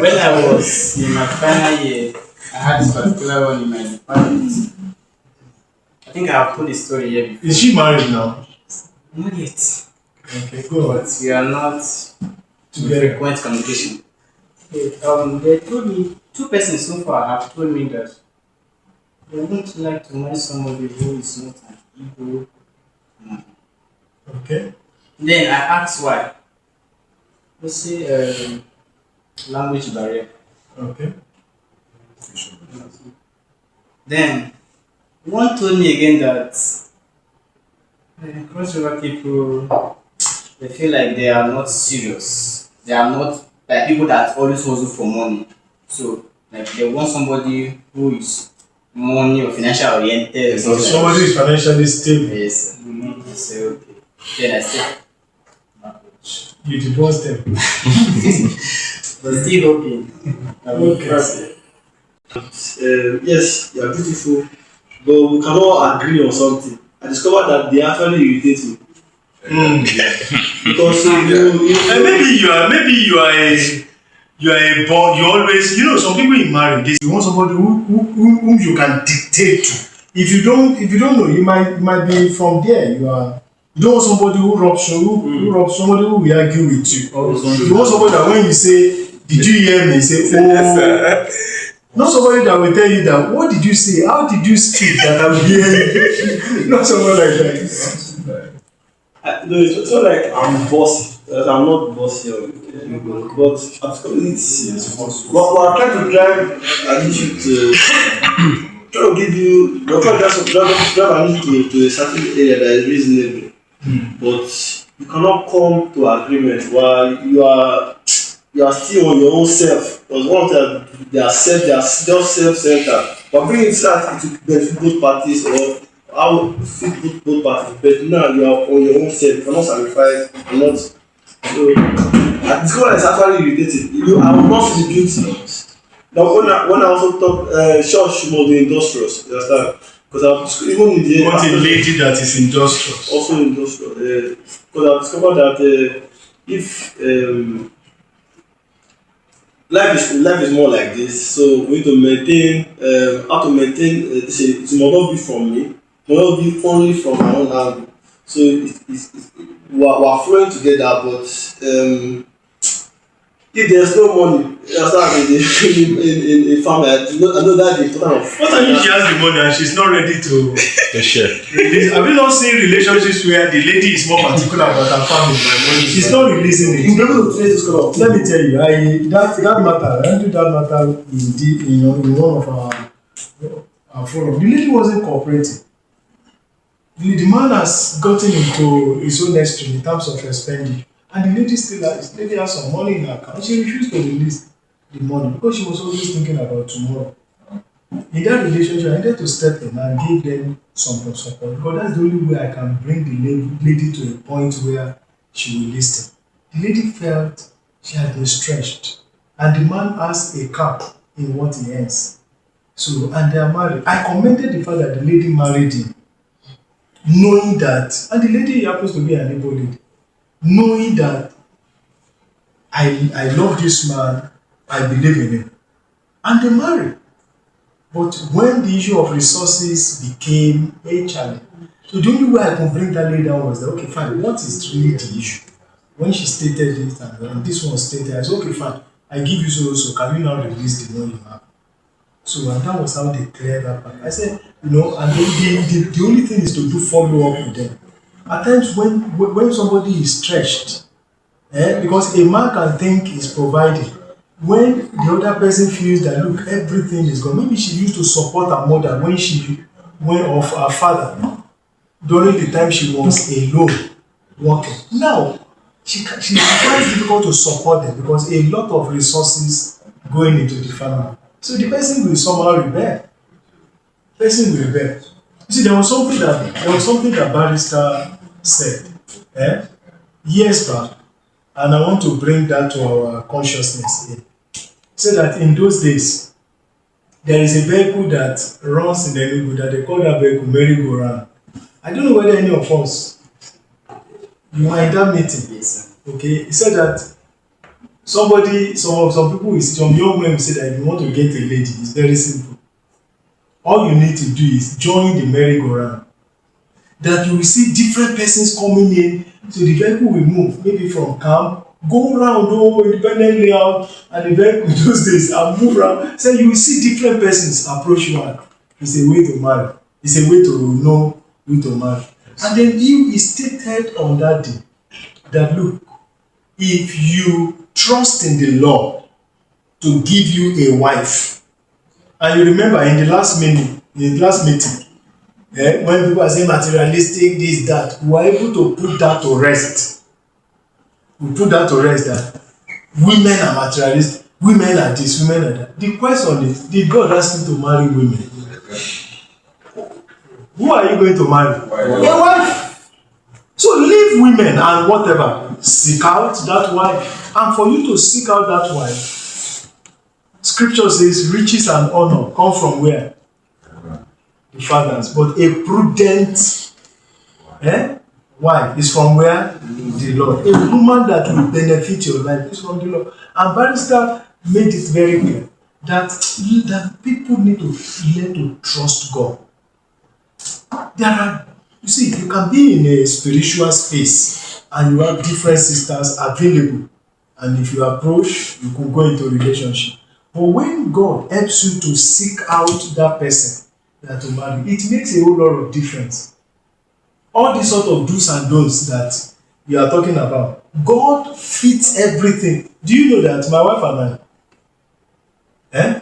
When I was in my final year, I had this particular one in my department. I think I have told the story here before. Is she married now? Not yet. Okay, go on. But we are not in Together. frequent communication. Okay, they told me, two persons so far have told me that they wouldn't like to marry somebody who is not an Igbo man. Okay. Then I asked why. They say language barrier. Okay. Then one told me again that crossover people, they feel like they are not serious. They are not like people that always hustle for money. So like they want somebody who is money or financial oriented. Or something like Somebody is financially stable. yes. I say okay. Then I said, You divorced them. but still hoping. Okay. Yes, you are beautiful, but we cannot agree on something. I discovered that they actually irritate me. Because And maybe you are a born. You always, some people in marriage, you want somebody whom you can dictate to. If you don't know, you might be from there. You don't want somebody who rubs somebody who will argue with you. You want somebody that when you say, "Did you hear me?" Say, "Oh." Not somebody that will tell you that, "What did you say? How did you speak that I will hear you?" Not someone like that. no, it's not like I'm bossy. I'm not bossy, but it's what I'm trying to drive an issue to try to give you. We're trying to drive an issue to a certain area that is reasonable, but you cannot come to agreement while you are still on your own self. Because one of them, they are just self-centered. But bringing it out to benefit both parties or how fit both parties. But now you are on your own self. You cannot sacrifice. You cannot. So this one is actually irritating. I will not feel guilty. Now when I also talk, church must be industrious. You understand? Because even in the Want a lady that is industrious. also industrial. Because I've discovered that if life is more like this, so we need to maintain how to maintain it must not be from me, it must not be only from my own angle. So we are flowing together, but if there's no money, in family, I know that the important of. What I mean, she has the money and she's not ready to share. release. Have you not seen relationships where the lady is more particular about her family? She's not releasing it. You'll be able to trace this kind of Let me tell you, that matter. I handled that matter in one of our forum. The lady wasn't cooperating. The man has gotten into his own extreme in terms of spending, and the lady has some money in her account. She refused to release the money because she was always thinking about tomorrow. In that relationship, I needed to step in and give them some support because that's the only way I can bring the lady to a point where she will listen. The lady felt she had been stretched, and the man has a cap in what he earns. So, and they are married. I commended the fact that the lady married him, knowing that, and the lady happens to be an Igbo lady, knowing that I love this man, I believe in him, and they married. But when the issue of resources became a challenge, so the only way I could bring that lady down was that, okay, fine, what is really the issue? When she stated it and this one stated, I said, okay, fine, I give you so, can you now release the one you have? So, and that was how they cleared that part. I said, and the only thing is to do follow up with them. At times when somebody is stretched, because a man can think he's providing, when the other person feels that, look, everything is gone. Maybe she used to support her mother of her father during the time she was alone working. Now, she finds it difficult to support them because a lot of resources going into the family. So the person will somehow rebel. You see, there was something that Barrister said years back, and I want to bring that to our consciousness here. So that in those days, there is a vehicle that runs in the neighborhood that they call that vehicle merry-go-round. I don't know whether any of us, you were in that meeting. Yes, sir. Okay, he said that some people will some young men will say that if you want to get a lady, it's very simple. All you need to do is join the merry-go-round. That you will see different persons coming in, so the vehicle will move, maybe from camp, go around independent layout, and the vehicle those days and move around. So you will see different persons approach you. It's a way to marry. It's a way to know who to marry. And then you is stated on that day that look, if you trust in the Lord to give you a wife, and you remember in the last meeting, when people are saying materialistic, this, that, we are able to put that to rest. We put that to rest that women are materialistic, women are this, women are that. The question is, did God ask you to marry women? Who are you going to marry? A wife. So leave women and whatever. Seek out that wife. And for you to seek out that wife, scripture says riches and honor come from where? The fathers. But a prudent wife is from where? The Lord. A woman that will benefit your life is from the Lord. And Barrister made it very clear that people need to learn to trust God. You see, you can be in a spiritual space and you have different sisters available, and if you approach, you could go into a relationship. But when God helps you to seek out that person that to marry, it makes a whole lot of difference. All these sort of do's and don'ts that you are talking about, God fits everything. Do you know that my wife and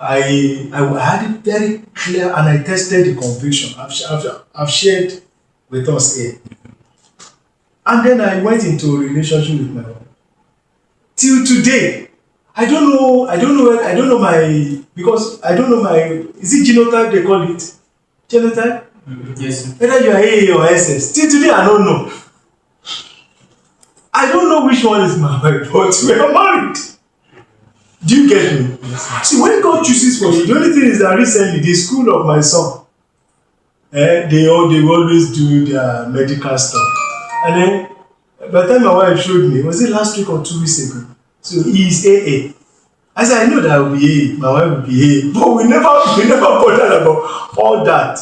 I had it very clear, and I tested the conviction. I've shared with us here. And then I went into a relationship with my wife. Till today, I don't know my, because I don't know my, is it genotype they call it? Genotype? Yes. Whether you are AA or SS. Till today, I don't know. I don't know which one is my wife, but we are married. Do you get me? Yes. See, when God chooses for you, the only thing is that recently, the school of my son, they always do their medical stuff. And then, by the time my wife showed me, was it last week or 2 weeks ago? So he is AA. I said, I know that I will be AA, my wife will be AA, but we never bothered about all that.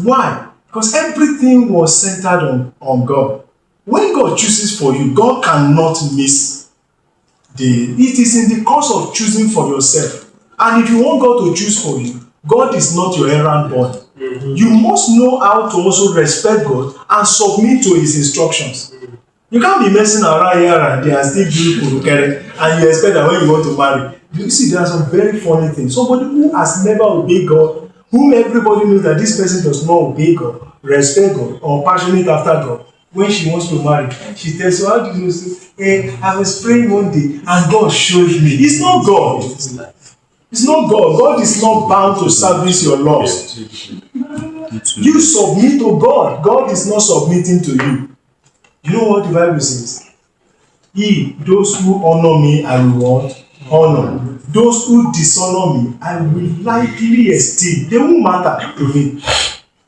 Why? Because everything was centered on God. When God chooses for you, God cannot miss. It is in the course of choosing for yourself. And if you want God to choose for you, God is not your errand boy. Mm-hmm. You must know how to also respect God and submit to his instructions. Mm-hmm. You can't be messing around here and there and still doing kurukere, and you expect that when you want to marry. You see, there are some very funny things. Somebody who has never obeyed God, whom everybody knows that this person does not obey God, respect God, or passionate after God. When she wants to marry, she tells you, how did you say, hey, I was praying one day and God showed me. It's not God. It's not God. God is not bound to service your laws. You submit to God. God is not submitting to you. You know what the Bible says? Those who honor me, I will honor. Those who dishonor me, I will lightly esteem. They won't matter to me.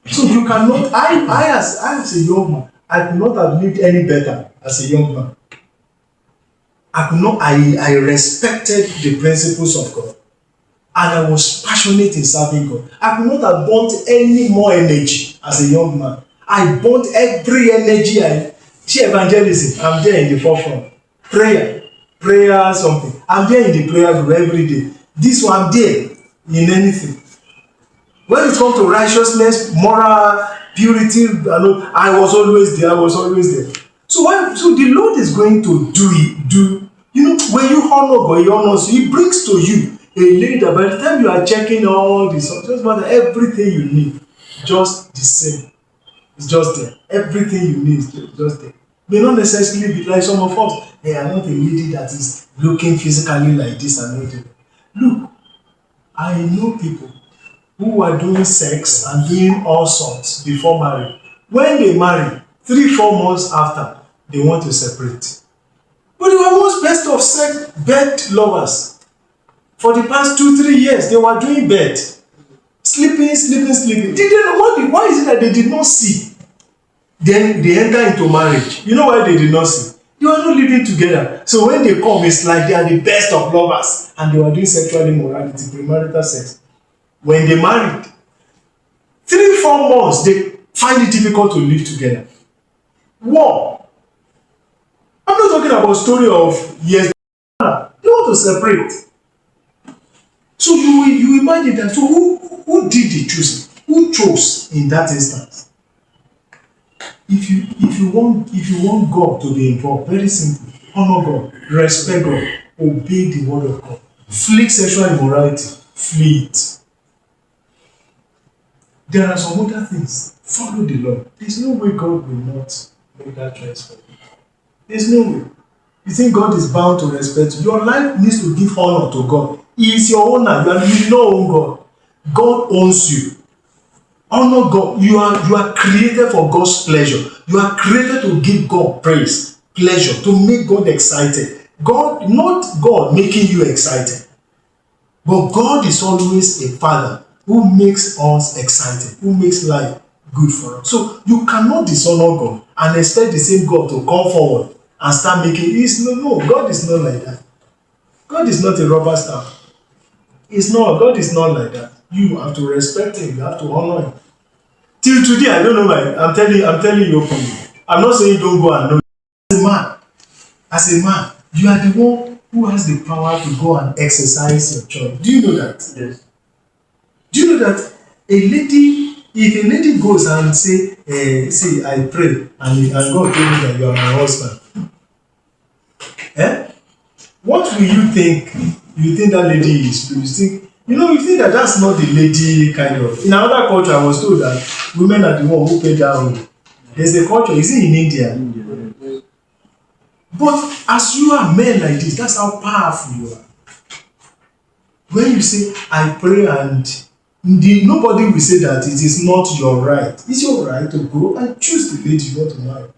So you cannot, I as a young man, I could not have lived any better as a young man. I respected the principles of God. And I was passionate in serving God. I could not have burnt any more energy as a young man. I burnt every energy. Evangelism, I'm there in the forefront. Prayer something. I'm there in the prayer group every day. This one, I'm there in anything. When it comes to righteousness, moral, purity, I was always there. So the Lord is going to do, when you honor God, He honors you. He brings to you a lady that by the time you are checking all this, just about everything you need, just the same. It's just there. Everything you need is just there. May not necessarily be like some of us. Hey, I want a lady that is looking physically like this and not that. Look, I know people who are doing sex and doing all sorts before marriage. When they marry, 3-4 months after, they want to separate. But they were most best of sex bed lovers. For the past 2-3 years, they were doing bed. Sleeping. Did they know why is it that they did not see? Then they enter into marriage. You know why they did not see? You are not living together. So when they come, it's like they are the best of lovers and they were doing sexual immorality, premarital sex. When they married, 3-4 months, they find it difficult to live together. War. I'm not talking about story of years. They want to separate. So you imagine that. So who did the choosing? Who chose in that instance? If you want God to be involved, very simple. Honor God, respect God, obey the word of God. Flee sexual immorality, flee it. There are some other things. Follow the law. There's no way God will not make that choice for you. There's no way. You think God is bound to respect you? Your life needs to give honor to God. He is your owner. You don't own God. God owns you. Honor God. You are created for God's pleasure. You are created to give God praise, pleasure, to make God excited. God, not God making you excited, but God is always a father who makes us excited, who makes life good for us. So you cannot dishonor God and expect the same God to come forward and start making it. No, God is not like that. God is not a rubber stamp. It's not. God is not like that. You have to respect him. You have to honor him. Till today, I don't know. I'm telling you openly. I'm not saying don't go and know. As a man, you are the one who has the power to go and exercise your choice. Do you know that? Yes. Do you know that if a lady goes and say, I pray, and God told me that you are my husband, what will you think? You think that lady is true? You think that that's not the lady kind of. In another culture, I was told that women are the one who pay that role. There's a culture, is it in India? But as you are men like this, that's how powerful you are. When you say, I pray, and nobody will say that it is not your right. It's your right to go and choose the lady you want to marry.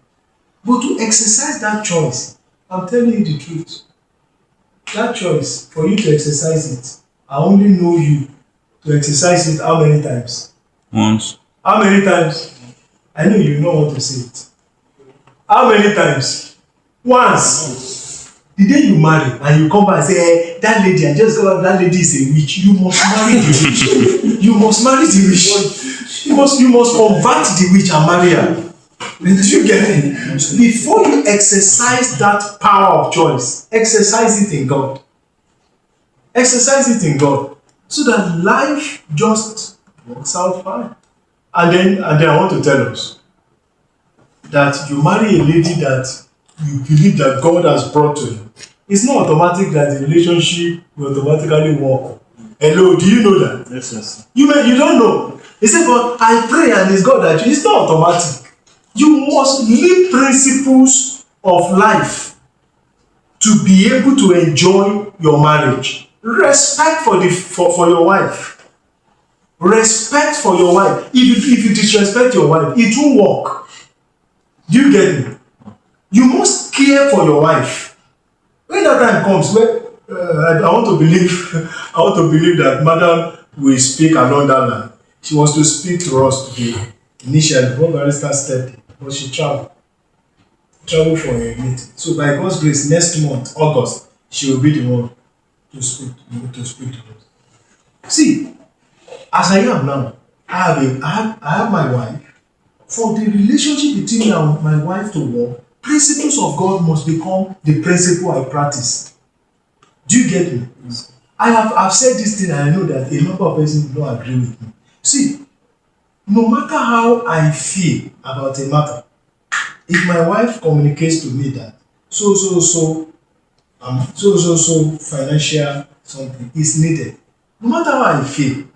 But to exercise that choice, I'm telling you the truth. That choice, for you to exercise it, I only know you to exercise it how many times? Once. How many times? I know you know what to say it. How many times? Once. The day you marry and you come back and say, that lady, I just got that lady is a witch. You must marry the witch. You must marry the witch. You must convert the witch and marry her. Did you get it? Before you exercise that power of choice, exercise it in God. Exercise it in God. So that life just works out fine. And then I want to tell us that you marry a lady that you believe that God has brought to you. It's not automatic that the relationship will automatically work. Hello, do you know that? Yes. You don't know. He said, but I pray and it's God that you. It's not automatic. You must live principles of life to be able to enjoy your marriage. Respect for your wife. Respect for your wife. If you disrespect your wife, it won't work. Do you get me? You must care for your wife. When that time comes, I want to believe that Madam will speak along that line. She wants to speak to us today. Initially, before Barrister stepped in, but she traveled for a meeting. So by God's grace, next month, August, she will be the one to speak to us. See, as I am now, I have my wife. For the relationship between me and my wife to work, principles of God must become the principle I practice. Do you get me? I've said this thing and I know that a number of persons don't agree with me. See, no matter how I feel about a matter, if my wife communicates to me that so financial something is needed, no matter how I feel,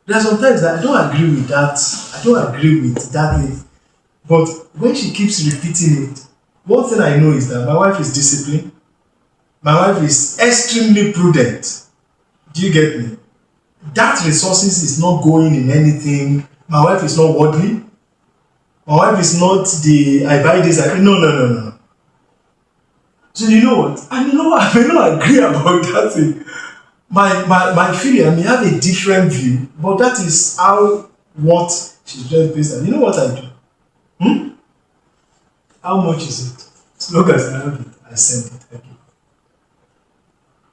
there are sometimes that I don't agree with that. Thing. But when she keeps repeating it, one thing I know is that my wife is disciplined. My wife is extremely prudent. Do you get me? That resources is not going in anything. My wife is not worldly. My wife is not I buy this. No. So you know what? I may not agree about that thing. My feeling, I may have a different view, but that is what she's just based on. You know what I do? How much is it? As long as I have it, I send it. I give.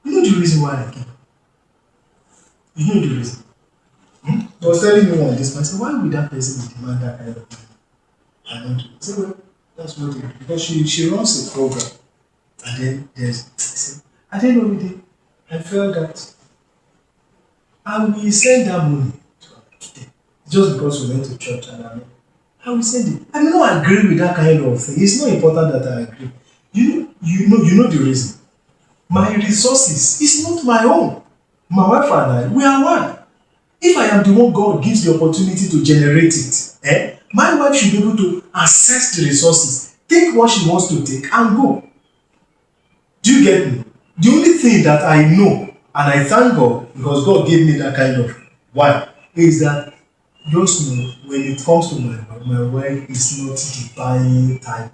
You know the reason why I give? You know the reason? I was telling me one this man, I said, why would that person demand that kind of money? I don't do it. I said, well, that's what it is. Because she runs a program. And then there's, I said, at the end of the day, I felt that I will send that money to her today. Just because we went to church and I will send it. I may not agree with that kind of thing. It's not important that I agree. You know the reason. My resources is not my own. My wife and I, we are one. If I am the one God gives the opportunity to generate it, my wife should be able to access the resources, take what she wants to take and go. Do you get me? The only thing that I know, and I thank God because God gave me that kind of wife, is that just know when it comes to my wife is not the buying type.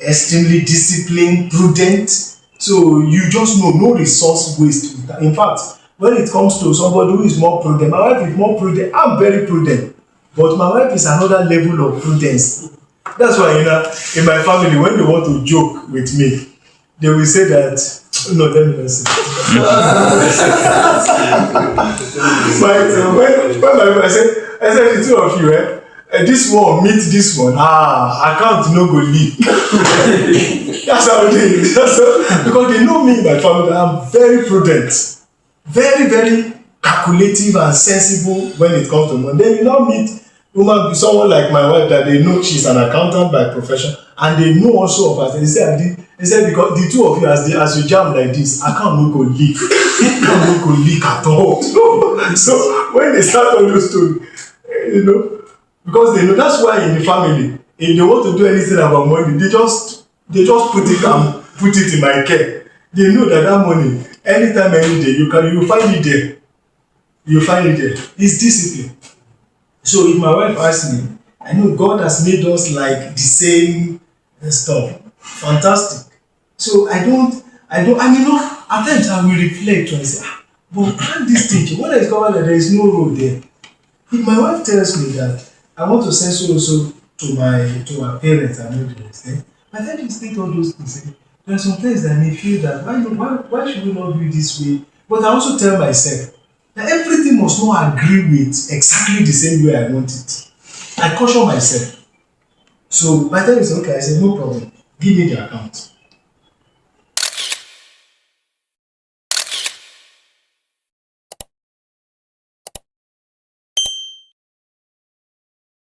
Extremely disciplined, prudent. So you just know no resource waste with that. In fact, when it comes to somebody who is more prudent, my wife is more prudent. I'm very prudent, but my wife is another level of prudence. That's why in my family, when they want to joke with me, they will say that no, let me not say. When my wife, I said the two of you, this one meet this one. Account no go leak. That's how it is. Because they know me in my family. I'm very prudent, very, very calculative and sensible when it comes to money. Then you now meet someone like my wife that they know she's an accountant by profession, and they know also of her. They said because the two of you as you jam like this, account no go leak. Account no go leak at all. So when they start all those stories, because they know that's why in the family, if they want to do anything about money, they just put it in my care. They know that money, anytime, any day, you find it there. You find it there. It's discipline. So if my wife asks me, I know God has made us like the same stuff. Fantastic. So I mean, at times I will reflect and say, but can't this teach? When I discover that there is no road there, if my wife tells me that I want to send so to my parents and all the rest, my dad just think all those things. There are some things that I may feel that why should we not do it this way? But I also tell myself that everything must not agree with exactly the same way I want it. I caution myself. So by the time it's okay, I say no problem. Give me the account.